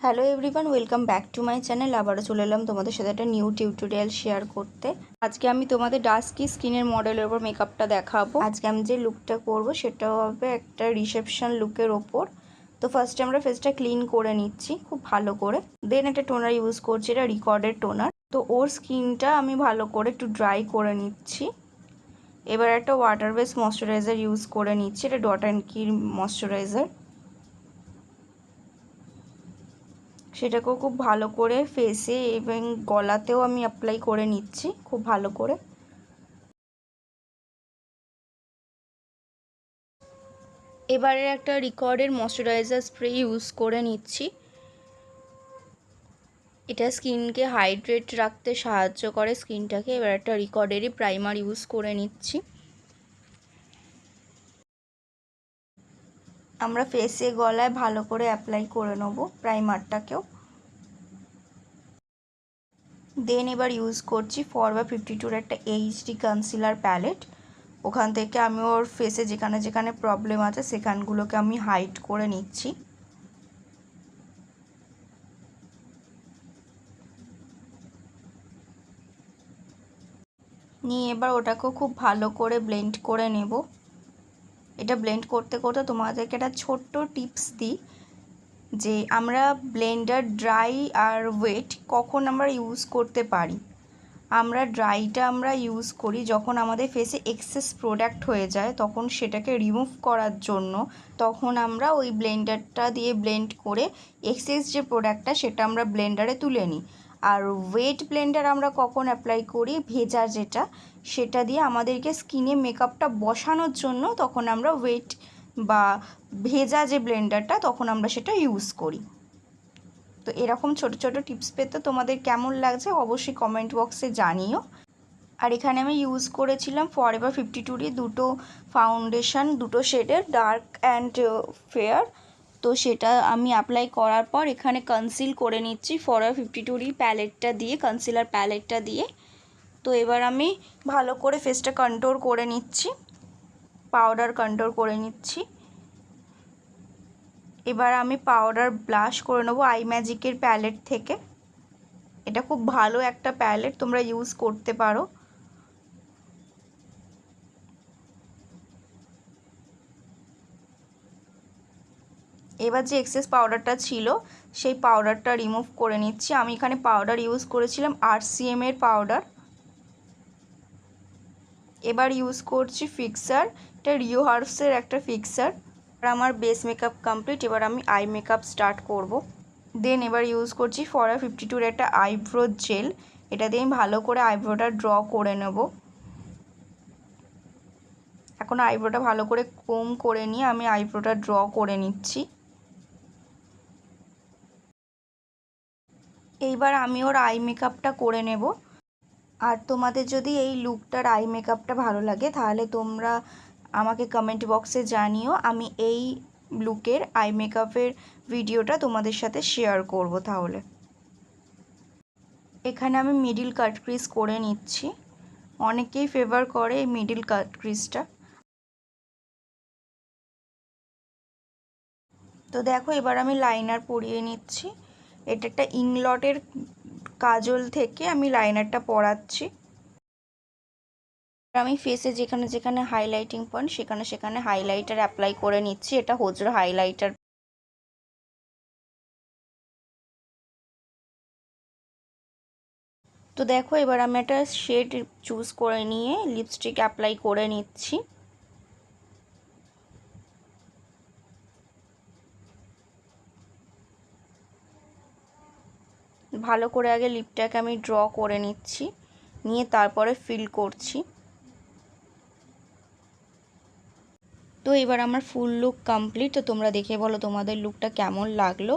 Hello everyone, welcome back to my channel. আবারও চলে এলাম তোমাদের সাথে একটা নিউ টিউটোরিয়াল শেয়ার করতে। আজকে আমি তোমাদের ডাস্কি স্কিনের মডেলের ওপর মেকআপটা দেখাবো। আজকে আমি যে লুকটা করব সেটা হবে একটা রিসেপশন লুকের ওপর। তো ফার্স্টে আমরা ফেসটা ক্লিন করে নিচ্ছি খুব ভালো করে। দেন একটা টোনার ইউজ করছি, এটা রিকর্ডের টোনার। তো ওর স্কিনটা আমি ভালো করে একটু ড্রাই করে নিচ্ছি। এবার একটা ওয়াটার বেস ময়শ্চারাইজার ইউজ করে নিচ্ছি, এটা ডট অ্যান্ড কির ময়শ্চারাইজার। সেটাকেও খুব ভালো করে ফেসে এবং গলাতেও আমি অ্যাপ্লাই করে নিচ্ছি খুব ভালো করে। এবারে একটা রিকর্ডের ময়শ্চারাইজার স্প্রে ইউজ করে নিচ্ছি। এটা স্কিনকে হাইড্রেট রাখতে সাহায্য করে স্কিনটাকে। এবার একটা রিকর্ডেরই প্রাইমার ইউজ করে নিচ্ছি। আমরা ফেসে গলায় ভালো করে অ্যাপ্লাই করে নেব প্রাইমারটাকেও। দেন এবার ইউজ করছি ফরএভার 52 একটা এইচডি কনসিলার প্যালেট। ওখান থেকে আমি ওর ফেসে যেখানে যেখানে প্রবলেম আছে সেখানগুলোকে আমি হাইড করে নিচ্ছি। নিয়ে এবার ওটাকেও খুব ভালো করে ব্লেন্ড করে নেব। এটা ব্লেন্ড করতে করতে তোমাদেরকে একটা ছোট্ট টিপস দিই যে আমরা ব্লেন্ডার ড্রাই আর ওয়েট কখন আমরা ইউজ করতে পারি। আমরা ড্রাইটা আমরা ইউজ করি যখন আমাদের ফেসে এক্সেস প্রোডাক্ট হয়ে যায়, তখন সেটাকে রিমুভ করার জন্য তখন আমরা ওই ব্লেন্ডারটা দিয়ে ব্লেন্ড করে এক্সেস যে প্রোডাক্টটা সেটা আমরা ব্লেন্ডারে তুলে নিই। আর ওয়েট ব্লেন্ডার আমরা কখন অ্যাপ্লাই করি, ভেজা যেটা সেটা দিয়ে আমাদেরকে স্কিনে মেকআপটা বসানোর জন্য তখন আমরা ওয়েট বা ভেজা যে ব্লেন্ডারটা তখন আমরা সেটা ইউজ করি। তো এরকম ছোট ছোট টিপস পেতে তোমাদের কেমন লাগছে অবশ্যই কমেন্ট বক্সে জানিও। আর এখানে আমি ইউজ করেছিলাম ফরএভার 52 দুটো ফাউন্ডেশন, দুটো শেডের ডার্ক অ্যান্ড ফেয়ার। তো সেটা আমি অ্যাপ্লাই করার পর এখানে কনসিল করে নিচ্ছি ফরএভার 52 প্যালেটটা দিয়ে, কনসিলার প্যালেটটা দিয়ে। তো এবার আমি ভালো করে ফেসটা কন্ট্রোল করে নিচ্ছি, পাউডার কন্ট্রোল করে নিচ্ছি। এবার আমি পাউডার ব্লাশ করে নেবো আই ম্যাজিকের প্যালেট থেকে। এটা খুব ভালো একটা প্যালেট, তোমরা ইউজ করতে পারো। এবার যে এক্সেস পাউডারটা ছিল সেই পাউডারটা রিমুভ করে নিচ্ছি। আমি এখানে পাউডার ইউজ করেছিলাম RCM এর পাউডার। এবার ইউজ করছি ফিক্সার, এটা রিও হার্বসের একটা ফিক্সার। আর আমার বেস মেকআপ কমপ্লিট। এবার আমি আই মেকআপ স্টার্ট করব। দেন এবার ইউজ করছি ফরএভার 52 একটা আইব্রো জেল। এটা দিয়ে আমি ভালো করে আইব্রোটা ড্র করে নেব। এখন আইব্রোটা ভালো করে কোম করে নিয়ে আমি আইব্রোটা ড্র করে নিচ্ছি। এইবার আমি ওর আই মেকআপটা করে নেব। আর তোমাদের যদি এই লুকটার আই মেকআপটা ভালো লাগে তাহলে তোমরা আমাকে কমেন্ট বক্সে জানিও, আমি এই লুকের আই মেকআপের ভিডিওটা তোমাদের সাথে শেয়ার করব। তাহলে এখানে আমি মিডিল কাট ক্রিজ করে নিচ্ছি। অনেকেই ফেভার করে এই মিডিল কাট ক্রিজটা। তো দেখো এবার আমি লাইনার পরিয়ে নিচ্ছি। এটা একটা ইংলটের কাজল থেকে আমি লাইনারটা পরাচ্ছি। আমি ফেসে যেখানে যেখানে হাইলাইটিং পয়েন্ট সেখানে সেখানে হাইলাইটার অ্যাপ্লাই করে নিচ্ছি। এটা হোজরা হাইলাইটার। তো দেখো এবার আমি একটা শেড চুজ করে নিয়ে লিপস্টিক অ্যাপ্লাই করে নিচ্ছি। ভালো করে আগে লিপটাকে আমি ড্র করে নিচ্ছি, নিয়ে তারপরে ফিল করছি। তো এবার আমার ফুল লুক কমপ্লিট। তো তোমরা দেখে বলো তোমাদের লুকটা কেমন লাগলো।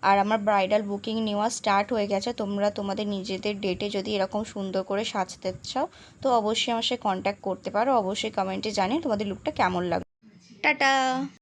আর আমার ব্রাইডাল বুকিং নেওয়া স্টার্ট হয়ে গেছে। তোমরা তোমাদের নিজেদের ডেটে যদি এরকম সুন্দর করে সাজতে চাও তো অবশ্যই আমার সাথে কন্ট্যাক্ট করতে পারো। অবশ্যই কমেন্টে জানিয়ে তোমাদের লুকটা কেমন লাগলো। টাটা।